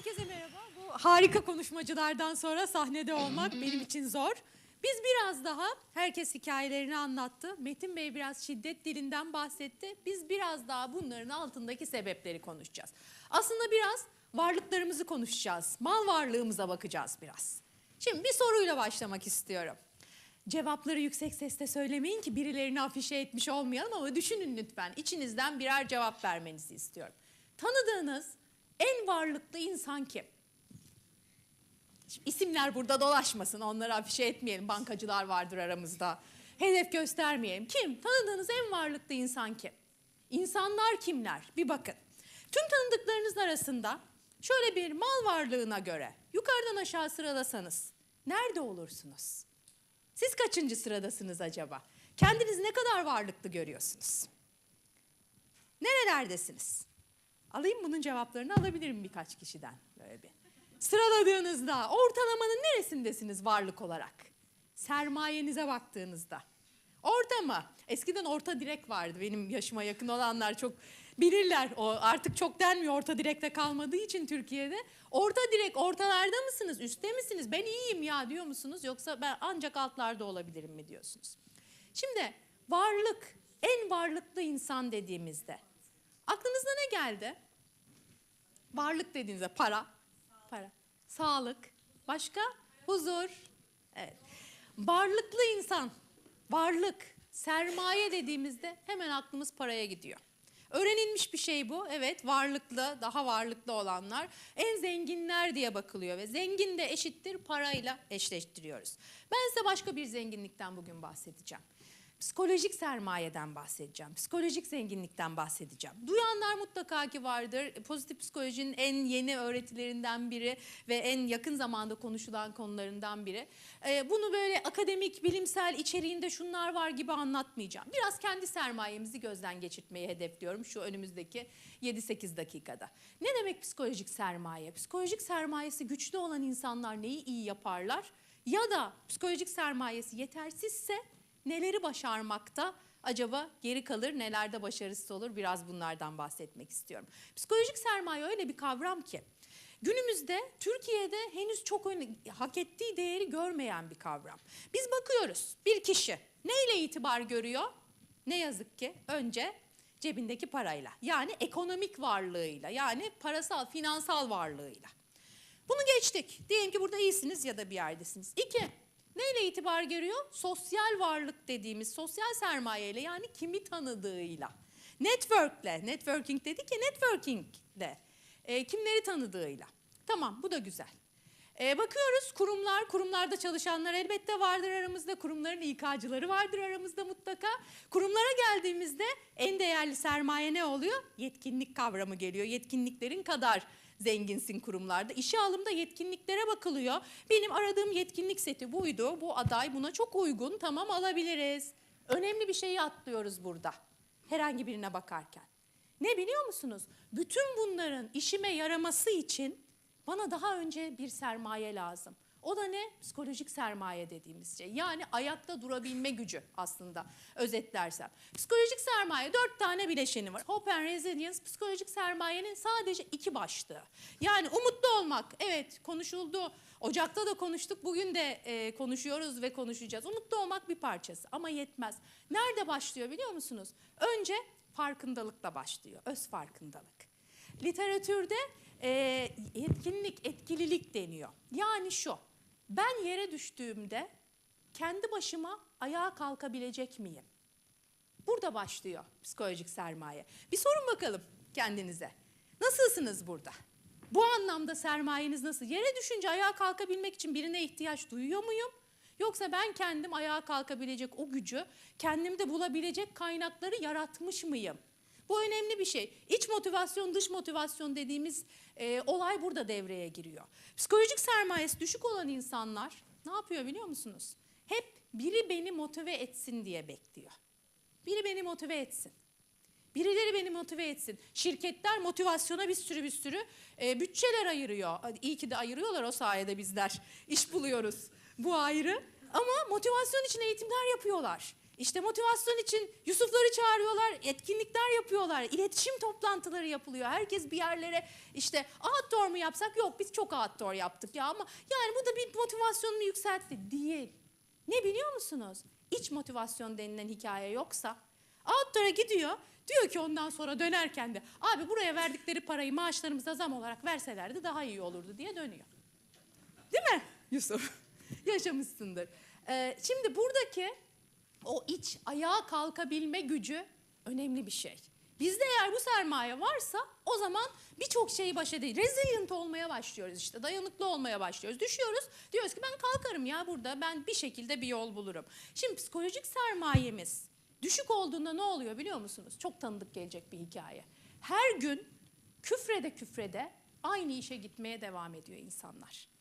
Herkese merhaba. Bu harika konuşmacılardan sonra sahnede olmak benim için zor. Biz biraz daha, herkes hikayelerini anlattı. Metin Bey biraz şiddet dilinden bahsetti. Biz biraz daha bunların altındaki sebepleri konuşacağız. Aslında biraz varlıklarımızı konuşacağız. Mal varlığımıza bakacağız biraz. Şimdi bir soruyla başlamak istiyorum. Cevapları yüksek sesle söylemeyin ki birilerini afişe etmiş olmayalım ama düşünün lütfen. İçinizden birer cevap vermenizi istiyorum. Tanıdığınız en varlıklı insan kim? Şimdi isimler burada dolaşmasın, onları afişe etmeyelim. Bankacılar vardır aramızda. Hedef göstermeyelim. Kim? Tanıdığınız en varlıklı insan kim? İnsanlar kimler? Bir bakın. Tüm tanıdıklarınız arasında şöyle bir mal varlığına göre yukarıdan aşağı sıralasanız nerede olursunuz? Siz kaçıncı sıradasınız acaba? Kendinizi ne kadar varlıklı görüyorsunuz? Nerelerdesiniz? Alayım bunun cevaplarını, alabilirim birkaç kişiden böyle bir. Sıraladığınızda ortalamanın neresindesiniz varlık olarak? Sermayenize baktığınızda. Orta mı? Eskiden orta direk vardı. Benim yaşıma yakın olanlar çok bilirler. O artık çok denmiyor, orta direkte kalmadığı için Türkiye'de. Orta direk, ortalarda mısınız? Üstte misiniz? Ben iyiyim ya diyor musunuz? Yoksa ben ancak altlarda olabilirim mi diyorsunuz? Şimdi varlık, en varlıklı insan dediğimizde aklınıza ne geldi? Varlık dediğinizde para, sağlık, başka? Huzur. Evet. Varlıklı insan, varlık, sermaye dediğimizde hemen aklımız paraya gidiyor. Öğrenilmiş bir şey bu. Evet, varlıklı, daha varlıklı olanlar en zenginler diye bakılıyor ve zengin de eşittir parayla eşleştiriyoruz. Ben size başka bir zenginlikten bugün bahsedeceğim. Psikolojik sermayeden bahsedeceğim. Psikolojik zenginlikten bahsedeceğim. Duyanlar mutlaka ki vardır. Pozitif psikolojinin en yeni öğretilerinden biri ve en yakın zamanda konuşulan konularından biri. Bunu böyle akademik, bilimsel içeriğinde şunlar var gibi anlatmayacağım. Biraz kendi sermayemizi gözden geçirtmeyi hedefliyorum şu önümüzdeki 7-8 dakikada. Ne demek psikolojik sermaye? Psikolojik sermayesi güçlü olan insanlar neyi iyi yaparlar? Ya da psikolojik sermayesi yetersizse neleri başarmakta acaba geri kalır, nelerde başarısız olur? Biraz bunlardan bahsetmek istiyorum. Psikolojik sermaye öyle bir kavram ki günümüzde Türkiye'de henüz çok hak ettiği değeri görmeyen bir kavram. Biz bakıyoruz, bir kişi neyle itibar görüyor? Ne yazık ki önce cebindeki parayla, yani ekonomik varlığıyla, yani parasal, finansal varlığıyla. Bunu geçtik. Diyelim ki burada iyisiniz ya da bir yerdesiniz. 2. Neyle itibar görüyor? Sosyal varlık dediğimiz sosyal sermayeyle, yani kimi tanıdığıyla. Network'le, networking dedik ya, networking'le. Kimleri tanıdığıyla. Tamam, bu da güzel. Bakıyoruz kurumlarda çalışanlar elbette vardır aramızda. Kurumların İK'cıları vardır aramızda mutlaka. Kurumlara geldiğimizde en değerli sermaye ne oluyor? Yetkinlik kavramı geliyor. Yetkinliklerin kadar zenginsin kurumlarda. İşe alımda yetkinliklere bakılıyor. Benim aradığım yetkinlik seti buydu. Bu aday buna çok uygun. Tamam, alabiliriz. Önemli bir şeyi atlıyoruz burada. Herhangi birine bakarken. Ne biliyor musunuz? Bütün bunların işime yaraması için bana daha önce bir sermaye lazım. O da ne? Psikolojik sermaye dediğimiz şey. Yani ayakta durabilme gücü aslında özetlersem. Psikolojik sermaye 4 tane bileşeni var. Hope and Resilience psikolojik sermayenin sadece 2 başlığı. Yani umutlu olmak, evet konuşuldu. Ocak'ta da konuştuk, bugün de konuşuyoruz ve konuşacağız. Umutlu olmak bir parçası ama yetmez. Nerede başlıyor biliyor musunuz? Önce farkındalıkla başlıyor, öz farkındalık. Literatürde etkinlik, etkililik deniyor. Yani şu, ben yere düştüğümde kendi başıma ayağa kalkabilecek miyim? Burada başlıyor psikolojik sermaye. Bir sorun bakalım kendinize. Nasılsınız burada? Bu anlamda sermayeniz nasıl? Yere düşünce ayağa kalkabilmek için birine ihtiyaç duyuyor muyum? Yoksa ben kendim ayağa kalkabilecek o gücü kendimde bulabilecek kaynakları yaratmış mıyım? Bu önemli bir şey. İç motivasyon, dış motivasyon dediğimiz olay burada devreye giriyor. Psikolojik sermayesi düşük olan insanlar ne yapıyor biliyor musunuz? Hep biri beni motive etsin diye bekliyor. Biri beni motive etsin. Birileri beni motive etsin. Şirketler motivasyona bir sürü bütçeler ayırıyor. İyi ki de ayırıyorlar, o sayede bizler iş buluyoruz. Bu ayrı. Ama motivasyon için eğitimler yapıyorlar. İşte motivasyon için Yusuf'ları çağırıyorlar, etkinlikler yapıyorlar, iletişim toplantıları yapılıyor. Herkes bir yerlere işte outdoor mu yapsak? Yok biz çok outdoor yaptık ya ama yani bu da bir motivasyonumu yükseltti. Değil. Ne biliyor musunuz? İç motivasyon denilen hikaye yoksa outdoor'a gidiyor. Diyor ki ondan sonra dönerken de abi buraya verdikleri parayı maaşlarımıza zam olarak verselerdi daha iyi olurdu diye dönüyor. Değil mi Yusuf? Yaşamışsındır. Şimdi buradaki o iç ayağa kalkabilme gücü önemli bir şey. Bizde eğer bu sermaye varsa o zaman birçok şeyi baş edebiliriz. Resilient olmaya başlıyoruz işte, dayanıklı olmaya başlıyoruz. Düşüyoruz, diyoruz ki ben kalkarım ya burada, ben bir şekilde bir yol bulurum. Şimdi psikolojik sermayemiz düşük olduğunda ne oluyor biliyor musunuz? Çok tanıdık gelecek bir hikaye. Her gün küfrede küfrede aynı işe gitmeye devam ediyor insanlar.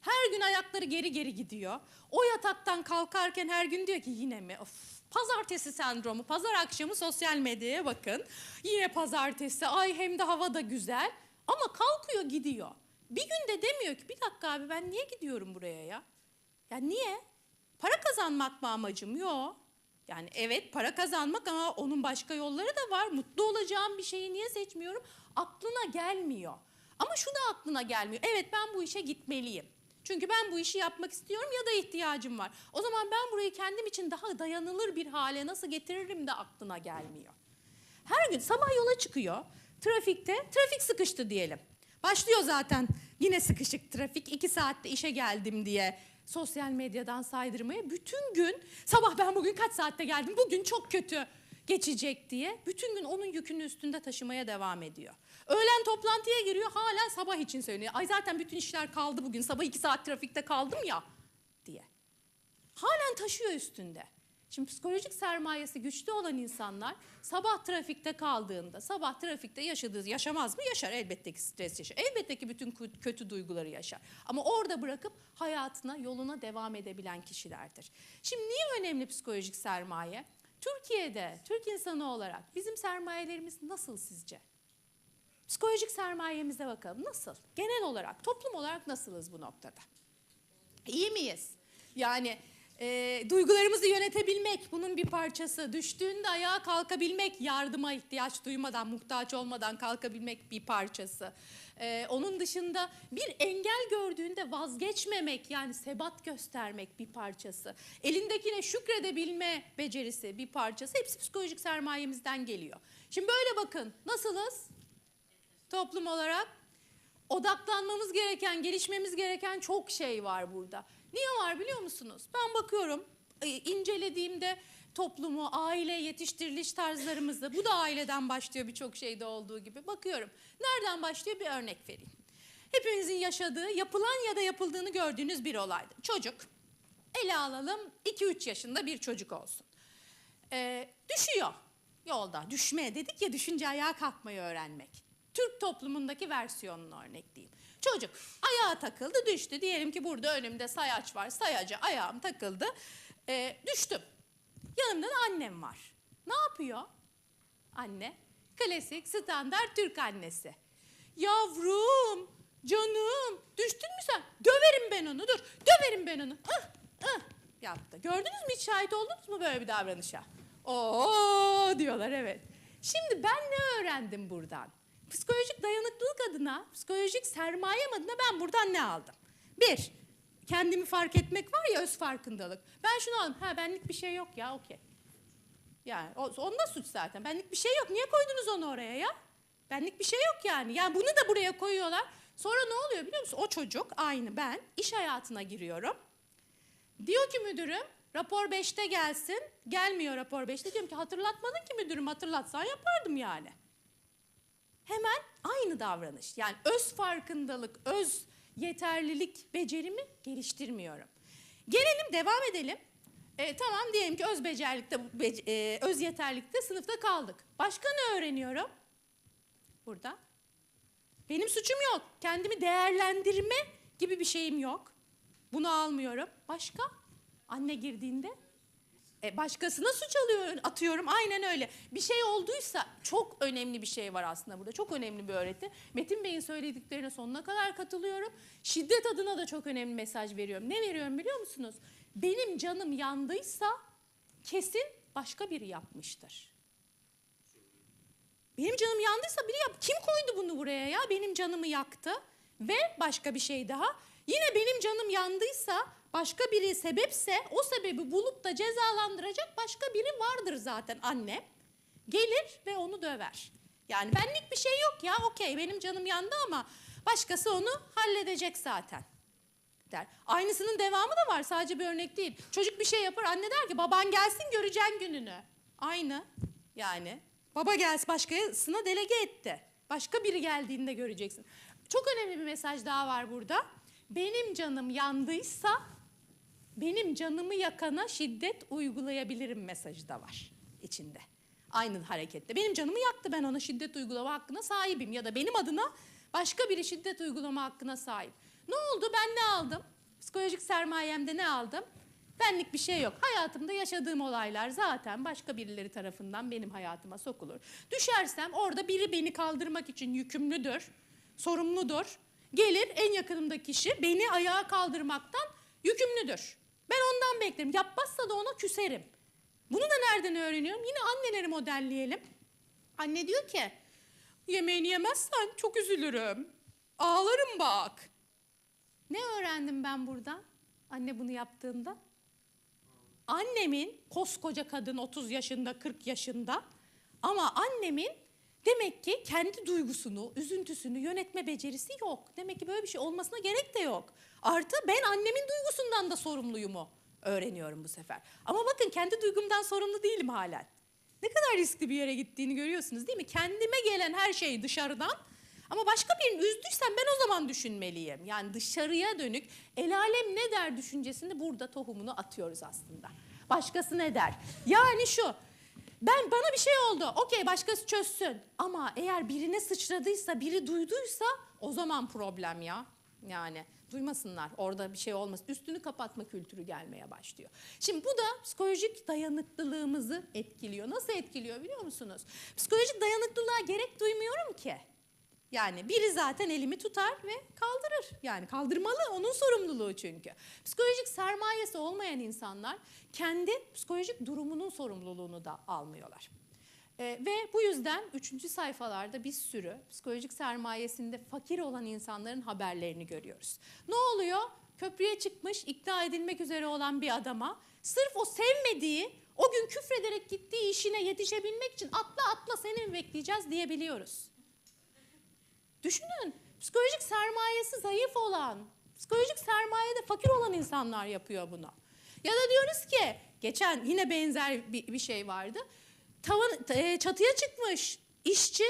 Her gün ayakları geri geri gidiyor. O yataktan kalkarken her gün diyor ki yine mi? Of, pazartesi sendromu, pazar akşamı sosyal medyaya bakın. Yine pazartesi, ay hem de hava da güzel. Ama kalkıyor gidiyor. Bir gün de demiyor ki bir dakika abi ben niye gidiyorum buraya ya? Ya niye? Para kazanmak mı amacım? Yok. Yani evet para kazanmak ama onun başka yolları da var. Mutlu olacağım bir şeyi niye seçmiyorum? Aklına gelmiyor. Ama şu da aklına gelmiyor. Evet ben bu işe gitmeliyim. Çünkü ben bu işi yapmak istiyorum ya da ihtiyacım var. O zaman ben burayı kendim için daha dayanılır bir hale nasıl getiririm de aklına gelmiyor. Her gün sabah yola çıkıyor. Trafik sıkıştı diyelim. Başlıyor zaten yine sıkışık trafik. 2 saatte işe geldim diye sosyal medyadan saydırmaya. Bütün gün sabah ben bugün kaç saatte geldim, bugün çok kötü geçecek diye bütün gün onun yükünü üstünde taşımaya devam ediyor. Öğlen toplantıya giriyor, hala sabah için söylüyor. Ay zaten bütün işler kaldı bugün, sabah 2 saat trafikte kaldım ya diye. Halen taşıyor üstünde. Şimdi psikolojik sermayesi güçlü olan insanlar sabah trafikte kaldığında, sabah trafikte yaşamaz mı? Yaşar, elbette ki stres yaşar. Elbette ki bütün kötü duyguları yaşar. Ama orada bırakıp hayatına, yoluna devam edebilen kişilerdir. Şimdi niye önemli psikolojik sermaye? Türkiye'de, Türk insanı olarak bizim sermayelerimiz nasıl sizce? Psikolojik sermayemize bakalım. Nasıl? Genel olarak, toplum olarak nasılız bu noktada? İyi miyiz? Yani duygularımızı yönetebilmek bunun bir parçası. Düştüğünde ayağa kalkabilmek, yardıma ihtiyaç duymadan, muhtaç olmadan kalkabilmek bir parçası. Onun dışında bir engel gördüğünde vazgeçmemek, yani sebat göstermek bir parçası. Elindekine şükredebilme becerisi bir parçası. Hepsi psikolojik sermayemizden geliyor. Şimdi böyle bakın, nasılız? Toplum olarak odaklanmamız gereken, gelişmemiz gereken çok şey var burada. Niye var biliyor musunuz? Ben bakıyorum, incelediğimde toplumu, aile yetiştiriliş tarzlarımızı, bu da aileden başlıyor birçok şeyde olduğu gibi. Bakıyorum, nereden başlıyor bir örnek vereyim. Hepimizin yaşadığı, yapılan ya da yapıldığını gördüğünüz bir olaydı. Çocuk, ele alalım 2-3 yaşında bir çocuk olsun. Düşüyor yolda. Düşme dedik ya, düşünce ayağa kalkmayı öğrenmek. Türk toplumundaki versiyonunu örnekleyeyim. Çocuk ayağa takıldı, düştü. Diyelim ki burada önümde sayaç var. Sayaca ayağım takıldı. Düştüm. Yanımda da annem var. Ne yapıyor? Anne, klasik, standart Türk annesi. Yavrum, canım, düştün mü sen? Döverim ben onu, dur. Döverim ben onu. Yaptı. Gördünüz mü, hiç şahit oldunuz mu böyle bir davranışa? Oo diyorlar, evet. Şimdi ben ne öğrendim buradan? Psikolojik dayanıklılık adına, psikolojik sermayem adına ben buradan ne aldım? Bir, kendimi fark etmek var ya, öz farkındalık. Ben şunu aldım, benlik bir şey yok ya, okey. Yani onda suç zaten, benlik bir şey yok. Niye koydunuz onu oraya ya? Benlik bir şey yok yani. Yani bunu da buraya koyuyorlar. Sonra ne oluyor biliyor musun? O çocuk, aynı ben, iş hayatına giriyorum. Diyor ki müdürüm, rapor 5'te gelsin. Gelmiyor rapor 5'te. Diyorum ki hatırlatmadın ki müdürüm, hatırlatsan yapardım yani. Hemen aynı davranış. Yani öz farkındalık, öz yeterlilik becerimi geliştirmiyorum. Gelelim, devam edelim. Tamam, diyelim ki öz yeterlilikte sınıfta kaldık. Başka ne öğreniyorum? Burada. Benim suçum yok. Kendimi değerlendirme gibi bir şeyim yok. Bunu almıyorum. Başka? Anne girdiğinde başkasına suç atıyorum, aynen öyle. Bir şey olduysa, çok önemli bir şey var aslında burada. Çok önemli bir öğreti. Metin Bey'in söylediklerine sonuna kadar katılıyorum. Şiddet adına da çok önemli mesaj veriyorum. Ne veriyorum biliyor musunuz? Benim canım yandıysa kesin başka biri yapmıştır. Benim canım yandıysa biri yap. Kim koydu bunu buraya ya? Benim canımı yaktı. Ve başka bir şey daha. Yine benim canım yandıysa başka biri sebepse o sebebi bulup da cezalandıracak başka biri vardır zaten, annem. Gelir ve onu döver. Yani benlik bir şey yok ya, okey benim canım yandı ama başkası onu halledecek zaten der. Aynısının devamı da var, sadece bir örnek değil. Çocuk bir şey yapar, anne der ki baban gelsin göreceksin gününü. Aynı yani. Baba gelsin, başkasına delege etti. Başka biri geldiğinde göreceksin. Çok önemli bir mesaj daha var burada. Benim canım yandıysa benim canımı yakana şiddet uygulayabilirim mesajı da var içinde. Aynı harekette. Benim canımı yaktı, ben ona şiddet uygulama hakkına sahibim. Ya da benim adına başka biri şiddet uygulama hakkına sahip. Ne oldu? Ben ne aldım? Psikolojik sermayemde ne aldım? Benlik bir şey yok. Hayatımda yaşadığım olaylar zaten başka birileri tarafından benim hayatıma sokulur. Düşersem orada biri beni kaldırmak için yükümlüdür, sorumludur. Gelir en yakınımdaki kişi beni ayağa kaldırmaktan yükümlüdür. Ben ondan beklerim. Yapmazsa da ona küserim. Bunu da nereden öğreniyorum? Yine anneleri modelleyelim. Anne diyor ki, yemeğini yemezsen çok üzülürüm. Ağlarım bak. Ne öğrendim ben buradan? Anne bunu yaptığında. Annemin, koskoca kadın 30 yaşında, 40 yaşında ama annemin demek ki kendi duygusunu, üzüntüsünü yönetme becerisi yok. Demek ki böyle bir şey olmasına gerek de yok. Artı ben annemin duygusundan da sorumluyumu öğreniyorum bu sefer. Ama bakın kendi duygumdan sorumlu değilim halen. Ne kadar riskli bir yere gittiğini görüyorsunuz değil mi? Kendime gelen her şey dışarıdan ama başka birini üzdüysem ben o zaman düşünmeliyim. Yani dışarıya dönük el alem ne der düşüncesinde burada tohumunu atıyoruz aslında. Başkası ne der? Yani şu, bana bir şey oldu, okey başkası çözsün. Ama eğer birine sıçradıysa, biri duyduysa o zaman problem ya. Yani duymasınlar, orada bir şey olmasın. Üstünü kapatma kültürü gelmeye başlıyor. Şimdi bu da psikolojik dayanıklılığımızı etkiliyor. Nasıl etkiliyor biliyor musunuz? Psikolojik dayanıklılığa gerek duymuyorum ki. Yani biri zaten elimi tutar ve kaldırır. Yani kaldırmalı, onun sorumluluğu çünkü. Psikolojik sermayesi olmayan insanlar kendi psikolojik durumunun sorumluluğunu da almıyorlar. Ve bu yüzden 3. sayfalarda bir sürü psikolojik sermayesinde fakir olan insanların haberlerini görüyoruz. Ne oluyor? Köprüye çıkmış, ikna edilmek üzere olan bir adama sırf o sevmediği, o gün küfrederek gittiği işine yetişebilmek için atla seni mi bekleyeceğiz diyebiliyoruz. Düşünün, psikolojik sermayesi zayıf olan, psikolojik sermayede fakir olan insanlar yapıyor bunu. Ya da diyoruz ki, geçen yine benzer bir şey vardı. Çatıya çıkmış işçi,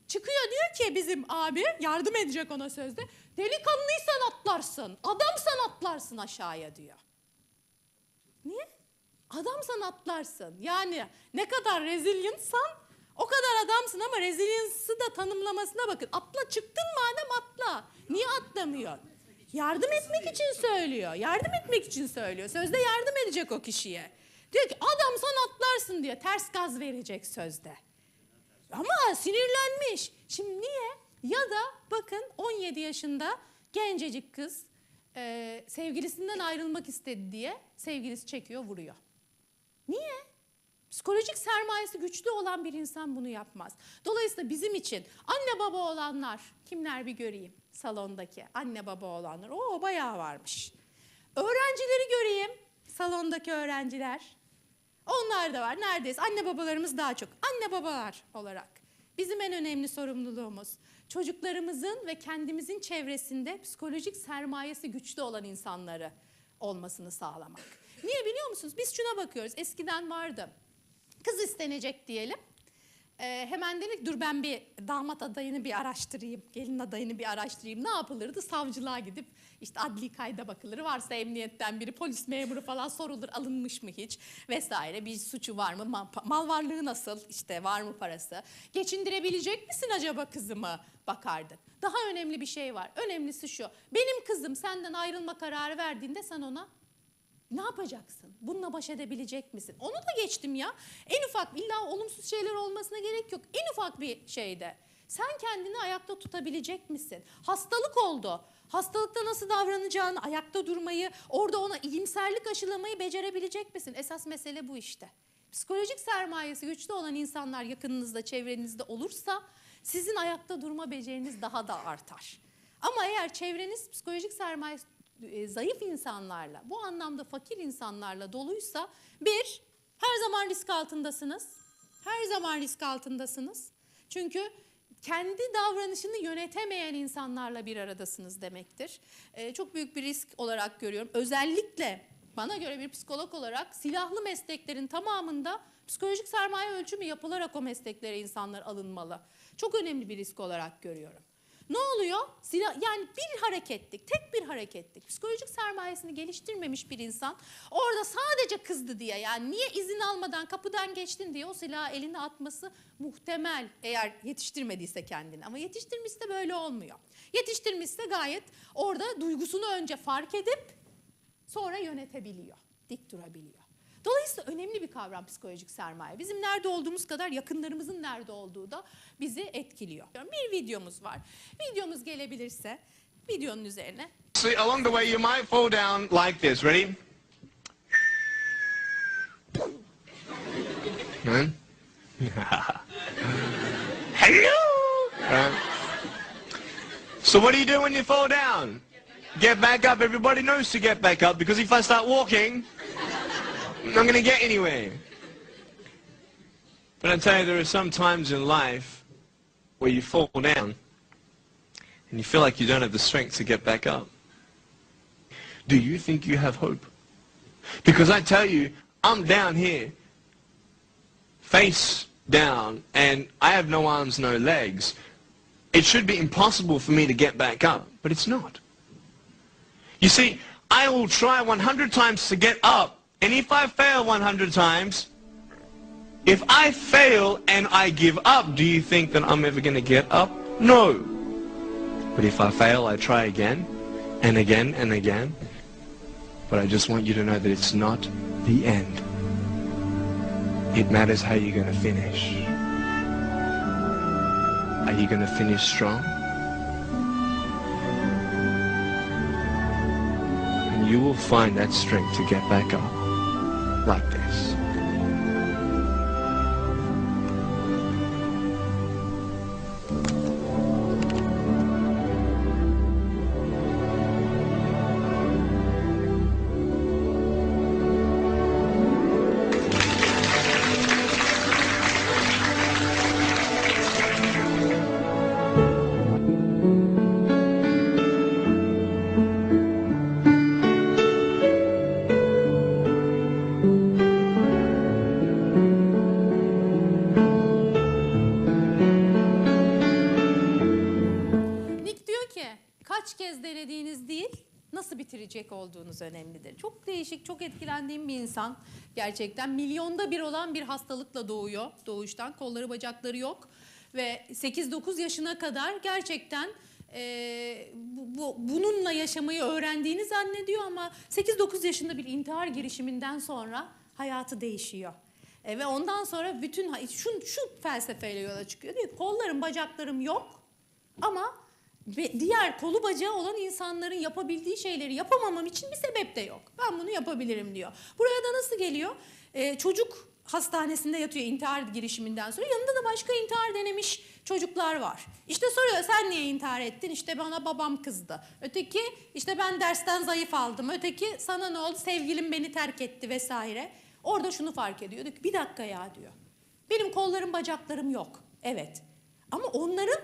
çıkıyor diyor ki bizim abi, yardım edecek ona sözde. Delikanlıysan atlarsın, adamsan atlarsın aşağıya diyor. Niye? Adamsan atlarsın. Yani ne kadar resilientsan o kadar adamsın ama resilience'ı da tanımlamasına bakın. Atla, çıktın madem atla. Niye atlamıyor? Yardım etmek için söylüyor. Yardım etmek için söylüyor. Sözde yardım edecek o kişiye. Diyor ki adamsan atlarsın diyor. Ters gaz verecek sözde. Ama sinirlenmiş. Şimdi niye? Ya da bakın 17 yaşında gencecik kız sevgilisinden ayrılmak istedi diye sevgilisi çekiyor, vuruyor. Niye? Psikolojik sermayesi güçlü olan bir insan bunu yapmaz. Dolayısıyla bizim için anne baba olanlar, kimler bir göreyim salondaki anne baba olanlar. Oo bayağı varmış. Öğrencileri göreyim, salondaki öğrenciler. Onlar da var neredeyse. Anne babalarımız daha çok. Anne babalar olarak bizim en önemli sorumluluğumuz çocuklarımızın ve kendimizin çevresinde psikolojik sermayesi güçlü olan insanları olmasını sağlamak. Niye biliyor musunuz? Biz şuna bakıyoruz. Eskiden vardı. Kız istenecek diyelim. Hemen dedik dur ben bir damat adayını bir araştırayım. Gelin adayını bir araştırayım. Ne yapılırdı? Savcılığa gidip işte adli kayda bakılır. Varsa emniyetten biri polis memuru falan sorulur. Alınmış mı hiç vesaire. Bir suçu var mı? Mal varlığı nasıl? İşte var mı parası? Geçindirebilecek misin acaba kızımı? Bakardın. Daha önemli bir şey var. Önemlisi şu. Benim kızım senden ayrılma kararı verdiğinde sen ona ne yapacaksın? Bununla baş edebilecek misin? Onu da geçtim ya. En ufak illa olumsuz şeyler olmasına gerek yok. En ufak bir şeyde. Sen kendini ayakta tutabilecek misin? Hastalık oldu. Hastalıkta nasıl davranacağını, ayakta durmayı, orada ona iyimserlik aşılamayı becerebilecek misin? Esas mesele bu işte. Psikolojik sermayesi güçlü olan insanlar yakınınızda, çevrenizde olursa sizin ayakta durma beceriniz daha da artar. Ama eğer çevreniz psikolojik sermayesi zayıf insanlarla, bu anlamda fakir insanlarla doluysa, bir, her zaman risk altındasınız. Her zaman risk altındasınız. Çünkü kendi davranışını yönetemeyen insanlarla bir aradasınız demektir. Çok büyük bir risk olarak görüyorum. Özellikle bana göre bir psikolog olarak silahlı mesleklerin tamamında psikolojik sermaye ölçümü yapılarak o mesleklere insanlar alınmalı. Çok önemli bir risk olarak görüyorum. Ne oluyor? Yani bir hareketlik, tek bir hareketlik. Psikolojik sermayesini geliştirmemiş bir insan orada sadece kızdı diye, yani niye izin almadan kapıdan geçtin diye o silahı eline atması muhtemel, eğer yetiştirmediyse kendini. Ama yetiştirmişse böyle olmuyor. Yetiştirmişse gayet orada duygusunu önce fark edip sonra yönetebiliyor, dik durabiliyor. Dolayısıyla önemli bir kavram psikolojik sermaye. Bizim nerede olduğumuz kadar yakınlarımızın nerede olduğu da bizi etkiliyor. Bir videomuz var. Videomuz gelebilirse videonun üzerine. See, along the way you might fall down like this. Ready? Hello! So what do you do when you fall down? Get back up. Everybody knows to get back up, because if I start walking, I'm not going to get anywhere. But I tell you, there are some times in life where you fall down and you feel like you don't have the strength to get back up. Do you think you have hope? Because I tell you, I'm down here, face down, and I have no arms, no legs. It should be impossible for me to get back up, but it's not. You see, I will try 100 times to get up, and if I fail 100 times, if I fail and I give up, do you think that I'm ever going to get up? No. But if I fail, I try again and again and again. But I just want you to know that it's not the end. It matters how you're going to finish. Are you going to finish strong? And you will find that strength to get back up like this. Kaç kez denediğiniz değil, nasıl bitirecek olduğunuz önemlidir. Çok değişik, çok etkilendiğim bir insan. Gerçekten milyonda bir olan bir hastalıkla doğuyor. Doğuştan kolları bacakları yok. Ve 8-9 yaşına kadar gerçekten bununla yaşamayı öğrendiğini zannediyor ama 8-9 yaşında bir intihar girişiminden sonra hayatı değişiyor. Ve ondan sonra bütün şu felsefeyle yola çıkıyor. Diyor, kollarım bacaklarım yok ama ve diğer kolu bacağı olan insanların yapabildiği şeyleri yapamamam için bir sebep de yok. Ben bunu yapabilirim diyor. Buraya da nasıl geliyor? Çocuk hastanesinde yatıyor intihar girişiminden sonra. Yanında da başka intihar denemiş çocuklar var. İşte soruyor, sen niye intihar ettin? İşte bana babam kızdı. Öteki, işte ben dersten zayıf aldım. Öteki, sana ne oldu? Sevgilim beni terk etti vesaire. Orada şunu fark ediyor. Diyor ki, bir dakika ya diyor. Benim kollarım bacaklarım yok. Evet. Ama onların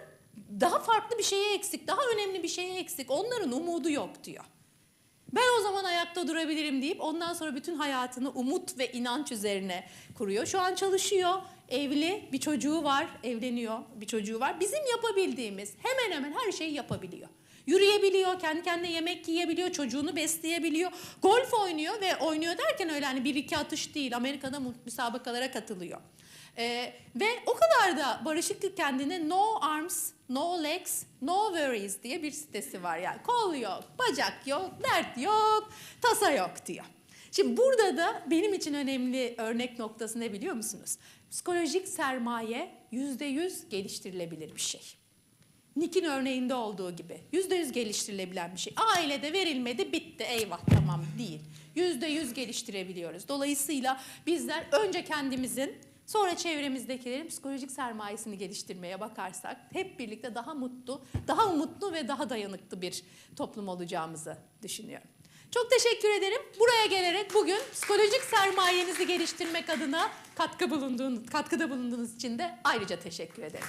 daha farklı bir şeye eksik, daha önemli bir şeye eksik. Onların umudu yok diyor. Ben o zaman ayakta durabilirim deyip ondan sonra bütün hayatını umut ve inanç üzerine kuruyor. Şu an çalışıyor, evli, bir çocuğu var, evleniyor, bir çocuğu var. Bizim yapabildiğimiz hemen hemen her şeyi yapabiliyor. Yürüyebiliyor, kendi kendine yemek yiyebiliyor, çocuğunu besleyebiliyor. Golf oynuyor ve oynuyor derken öyle hani 1-2 atış değil, Amerika'da müsabakalara katılıyor. Ve o kadar da barışıklık kendine, no arms, no legs, no worries diye bir sitesi var. Yani kol yok, bacak yok, dert yok, tasa yok diyor. Şimdi burada da benim için önemli örnek noktası ne biliyor musunuz? Psikolojik sermaye %100 geliştirilebilir bir şey. Nick'in örneğinde olduğu gibi %100 geliştirilebilen bir şey. Ailede verilmedi, bitti, eyvah, tamam değil. %100 geliştirebiliyoruz. Dolayısıyla bizler önce kendimizin, sonra çevremizdekilerin psikolojik sermayesini geliştirmeye bakarsak hep birlikte daha mutlu, daha umutlu ve daha dayanıklı bir toplum olacağımızı düşünüyorum. Çok teşekkür ederim. Buraya gelerek bugün psikolojik sermayenizi geliştirmek adına katkıda bulunduğunuz için de ayrıca teşekkür ederim.